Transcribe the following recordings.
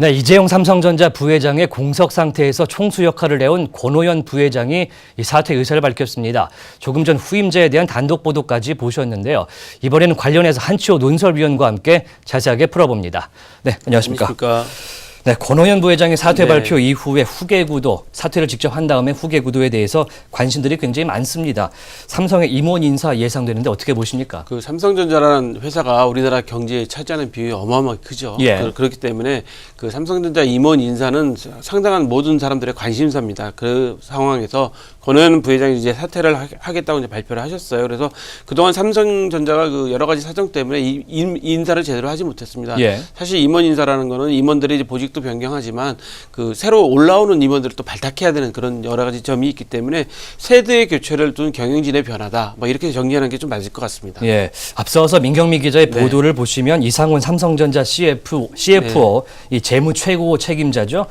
네, 이재용 삼성전자 부회장의 공석 상태에서 총수 역할을 해온 권오현 부회장이 이 사퇴 의사를 밝혔습니다. 조금 전 후임자에 대한 단독 보도까지 보셨는데요. 이번에는 관련해서 한치호 논설위원과 함께 자세하게 풀어봅니다. 네, 안녕하십니까. 네, 권오현 부회장의 사퇴 발표 이후에 후계구도, 사퇴를 직접 한 다음에 후계구도에 대해서 관심들이 굉장히 많습니다. 삼성의 임원 인사 예상되는데 어떻게 보십니까? 그 삼성전자라는 회사가 우리나라 경제에 차지하는 비율이 어마어마하게 크죠. 그렇기 때문에 그 삼성전자 임원 인사는 상당한 모든 사람들의 관심사입니다. 그 상황에서 권오현 부회장이 이제 사퇴를 하겠다고 이제 발표를 하셨어요. 그래서 그동안 삼성전자가 그 여러 가지 사정 때문에 이 인사를 제대로 하지 못했습니다. 사실 임원 인사라는 거는 임원들이 이제 보직도 변경하지만 그 새로 올라오는 임원들을 또 발탁해야 되는 그런 여러 가지 점이 있기 때문에 세대의 교체를 둔 경영진의 변화다. 뭐 이렇게 정리하는 게 좀 맞을 것 같습니다. 예. 앞서서 민경미 기자의 보도를 보시면 이상훈 삼성전자 CFO 이 재무 최고 책임자죠.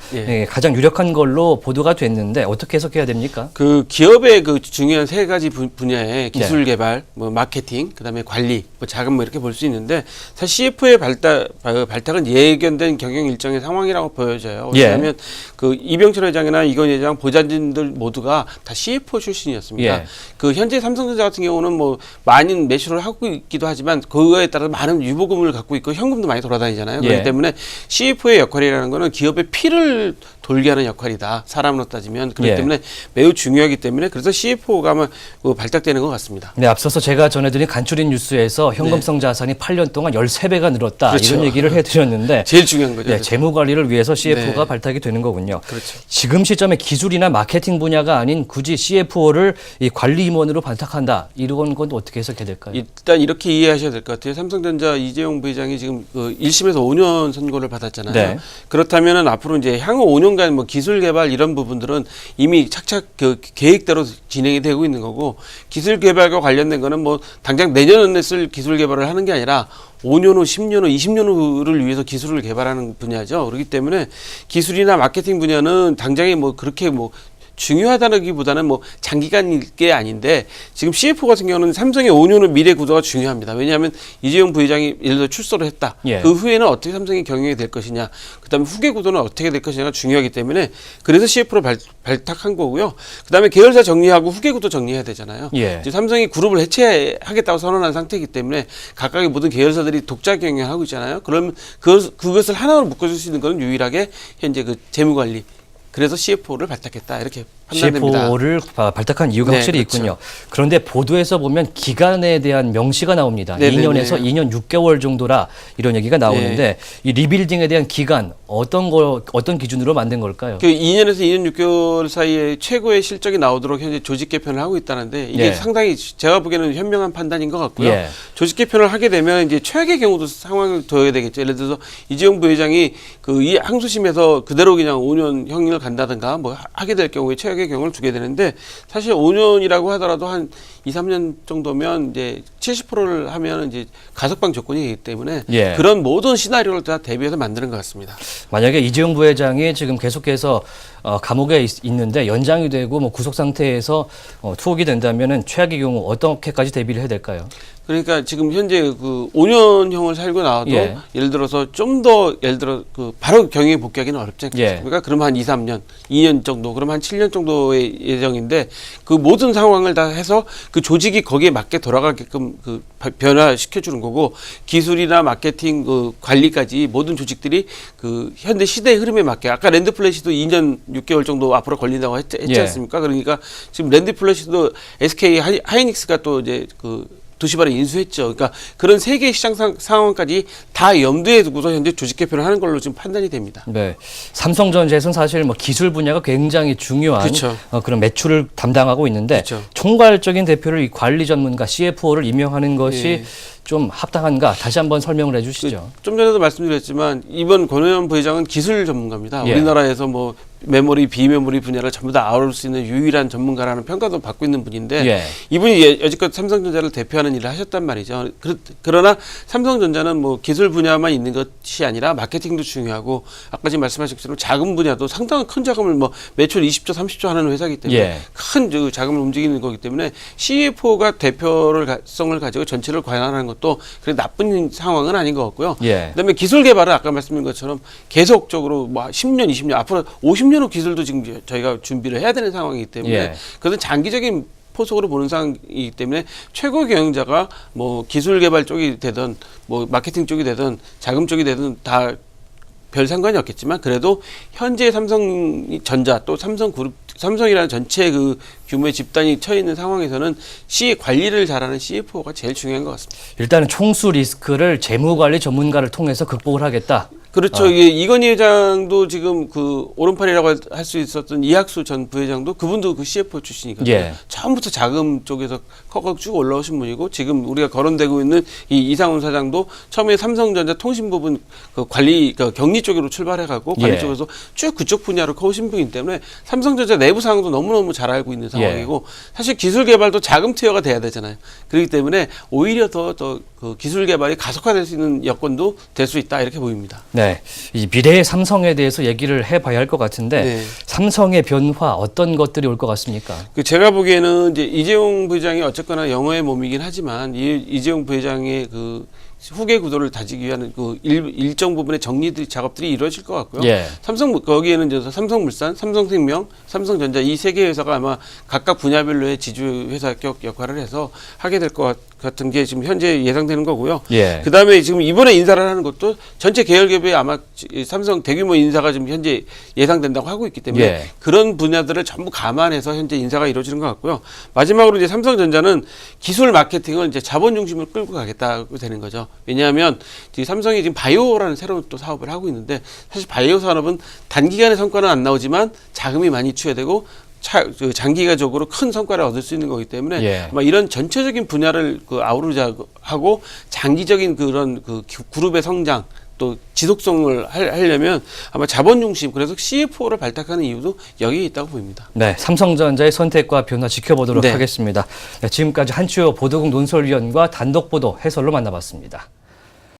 가장 유력한 걸로 보도가 됐는데 어떻게 해석해야 됩니까? 그 기업의 그 중요한 세 가지 분야의 기술 개발, 뭐 마케팅, 그다음에 관리, 뭐 자금 뭐 이렇게 볼 수 있는데 사실 CFO의 발탁은 예견된 경영 일정의 상황이라고 보여져요. 왜냐하면 그 이병철 회장이나 이건 회장, 보좌진들 모두가 다 CFO 출신이었습니다. 그 현재 삼성전자 같은 경우는 뭐 많은 매출을 하고 있기도 하지만 그거에 따라서 많은 유보금을 갖고 있고 현금도 많이 돌아다니잖아요. 그렇기 때문에 CFO의 역할이라는 거는 기업의 피를 돌게 하는 역할이다. 사람으로 따지면. 그렇기 때문에 매우 중요하기 때문에 그래서 CFO가 아마 발탁되는 것 같습니다. 네, 앞서서 제가 전해드린 간추린 뉴스에서 현금성 자산이 8년 동안 13배가 늘었다. 이런 얘기를 해드렸는데 제일 중요한 거죠. 네, 재무 관리를 위해서 CFO가 발탁이 되는 거군요. 지금 시점에 기술이나 마케팅 분야가 아닌 굳이 CFO를 이 관리 임원으로 발탁한다. 이런 건 어떻게 해석해야 될까요? 일단 이렇게 이해하셔야 될 것 같아요. 삼성전자 이재용 부회장이 지금 그 1심에서 5년 선고를 받았잖아요. 그렇다면은 앞으로 이제 향후 5년간 뭐 기술 개발 이런 부분들은 이미 착착 그 계획대로 진행이 되고 있는 거고 기술 개발과 관련된 거는 뭐 당장 내년에 쓸 기술 개발을 하는 게 아니라 5년 후, 10년 후, 20년 후를 위해서 기술을 개발하는 분야죠. 그렇기 때문에 기술이나 마케팅 분야는 당장에 뭐 그렇게 뭐 중요하다기보다는 뭐 장기간일 게 아닌데 지금 CFO 같은 경우는 삼성의 5년 후 미래 구도가 중요합니다. 왜냐하면 이재용 부회장이 예를 들어 출소를 했다. 그 후에는 어떻게 삼성이 경영이 될 것이냐. 그다음에 후계 구도는 어떻게 될 것이냐가 중요하기 때문에 그래서 CFO를 발탁한 거고요. 그다음에 계열사 정리하고 후계 구도 정리해야 되잖아요. 지금 삼성이 그룹을 해체하겠다고 선언한 상태이기 때문에 각각의 모든 계열사들이 독자 경영을 하고 있잖아요. 그러면 그것을 하나로 묶어줄 수 있는 것은 유일하게 현재 그 재무관리. 그래서 CFO를 발탁했다 이렇게 판단됩니다. CFO를 발탁한 이유가 확실히 있군요. 그런데 보도에서 보면 기간에 대한 명시가 나옵니다. 2년에서 2년 6개월 정도라 이런 얘기가 나오는데 이 리빌딩에 대한 기간 어떤 기준으로 만든 걸까요? 그 2년에서 2년 6개월 사이에 최고의 실적이 나오도록 현재 조직 개편을 하고 있다는데 이게 상당히 제가 보기에는 현명한 판단인 것 같고요. 조직 개편을 하게 되면 이제 최악의 경우도 상황을 둬야 되겠죠. 예를 들어서 이재용 부회장이 그 이 항소심에서 그대로 그냥 5년 형량을 간다든가 뭐 하게 될 경우에 최악의 경우를 두게 되는데 사실 5년이라고 하더라도 한 2, 3년 정도면 이제 70%를 하면 이제 가석방 조건이기 때문에 그런 모든 시나리오를 다 대비해서 만드는 것 같습니다. 만약에 이재용 부회장이 지금 계속해서 감옥에 있는데 연장이 되고 뭐 구속 상태에서 투옥이 된다면은 최악의 경우 어떻게까지 대비를 해야 될까요? 그러니까 지금 현재 그 5년형을 살고 나와도 예를 들어서 좀 더 예를 들어 그 바로 경영에 복귀하기는 어렵지 않겠습니까? 그럼 한 2, 3년, 2년 정도, 그럼 한 7년 정도의 예정인데 그 모든 상황을 다 해서 그 조직이 거기에 맞게 돌아가게끔 그 변화시켜 주는 거고 기술이나 마케팅 그 관리까지 모든 조직들이 그 현대 시대의 흐름에 맞게 아까 랜드플래시도 2년 6개월 정도 앞으로 걸린다고 했지 않습니까? 그러니까 지금 랜드플래시도 SK 하이닉스가 또 이제 그 도시바를 인수했죠. 그러니까 그런 세계 시장 상황까지 다 염두에 두고서 현재 조직 개편을 하는 걸로 지금 판단이 됩니다. 네, 삼성전자에서는 사실 뭐 기술 분야가 굉장히 중요한 그런 매출을 담당하고 있는데 총괄적인 대표를 이 관리 전문가 CFO를 임명하는 것이 좀 합당한가? 다시 한번 설명을 해주시죠. 좀 전에도 말씀드렸지만 이번 권오현 부회장은 기술 전문가입니다. 우리나라에서 뭐 메모리, 비메모리 분야를 전부 다 아우를 수 있는 유일한 전문가라는 평가도 받고 있는 분인데 예. 이분이 여지껏 삼성전자를 대표하는 일을 하셨단 말이죠. 그러나 삼성전자는 뭐 기술 분야만 있는 것이 아니라 마케팅도 중요하고 아까 지금 말씀하신 것처럼 자금 분야도 상당히 큰 자금을 뭐 매출 20조, 30조 하는 회사이기 때문에 예. 큰 자금을 움직이는 거기 때문에 CFO가 대표성을 가지고 전체를 관할하는 것도 그래 나쁜 상황은 아닌 것 같고요. 예. 그다음에 기술 개발은 아까 말씀드린 것처럼 계속적으로 뭐 10년, 20년 앞으로 50년 후 기술도 지금 저희가 준비를 해야 되는 상황이기 때문에 예. 그것은 장기적인 포석으로 보는 상황이기 때문에 최고 경영자가 뭐 기술 개발 쪽이 되든 뭐 마케팅 쪽이 되든 자금 쪽이 되든 다 별 상관이 없겠지만 그래도 현재 삼성전자 또 삼성그룹 삼성이라는 전체 그 규모의 집단이 처해 있는 상황에서는 관리를 잘하는 CFO가 제일 중요한 것 같습니다. 일단은 총수 리스크를 재무관리 전문가를 통해서 극복을 하겠다. 그렇죠. 이게 이건희 회장도 지금 그 오른팔이라고 할 수 있었던 이학수 전 부회장도 그분도 그 CFO 출신이거든요. 예. 처음부터 자금 쪽에서 커서 쭉 올라오신 분이고 지금 우리가 거론되고 있는 이 이상훈 사장도 처음에 삼성전자 통신 부분 그 관리 그 경리 쪽으로 출발해가고 관리 예. 쪽에서 쭉 그쪽 분야로 커오신 분이기 때문에 삼성전자 내부 상황도 너무너무 잘 알고 있는 상황이고 사실 기술 개발도 자금 투여가 돼야 되잖아요. 그렇기 때문에 오히려 더 그 기술 개발이 가속화될 수 있는 여건도 될 수 있다 이렇게 보입니다. 네, 이 미래의 삼성에 대해서 얘기를 해봐야 할 것 같은데 네. 삼성의 변화 어떤 것들이 올 것 같습니까? 그 제가 보기에는 이제 이재용 부회장이 어쨌거나 영어의 몸이긴 하지만 이재용 부회장의 그 후계 구도를 다지기 위한 그 일정 부분의 작업들이 이루어질 것 같고요. 예. 거기에는 이제 삼성물산, 삼성생명, 삼성전자 이 세 개 회사가 아마 각각 분야별로의 지주 회사격 역할을 해서 하게 될 것 같은 게 지금 현재 예상되는 거고요. 예. 그 다음에 지금 이번에 인사를 하는 것도 전체 계열기업에 아마 삼성 대규모 인사가 지금 현재 예상된다고 하고 있기 때문에 예. 그런 분야들을 전부 감안해서 현재 인사가 이루어지는 것 같고요. 마지막으로 이제 삼성전자는 기술 마케팅을 이제 자본 중심으로 끌고 가겠다고 되는 거죠. 왜냐하면 삼성이 지금 바이오라는 새로운 또 사업을 하고 있는데 사실 바이오 산업은 단기간의 성과는 안 나오지만 자금이 많이 투여되고 장기가적으로 큰 성과를 얻을 수 있는 거기 때문에 예. 아마 이런 전체적인 분야를 아우르자 하고 장기적인 그런 그 그룹의 성장 또 지속성을 하려면 아마 자본 중심 그래서 CFO를 발탁하는 이유도 여기에 있다고 보입니다. 네, 삼성전자의 선택과 변화 지켜보도록 네. 하겠습니다. 네, 지금까지 한추호 보도국 논설위원과 단독 보도 해설로 만나봤습니다.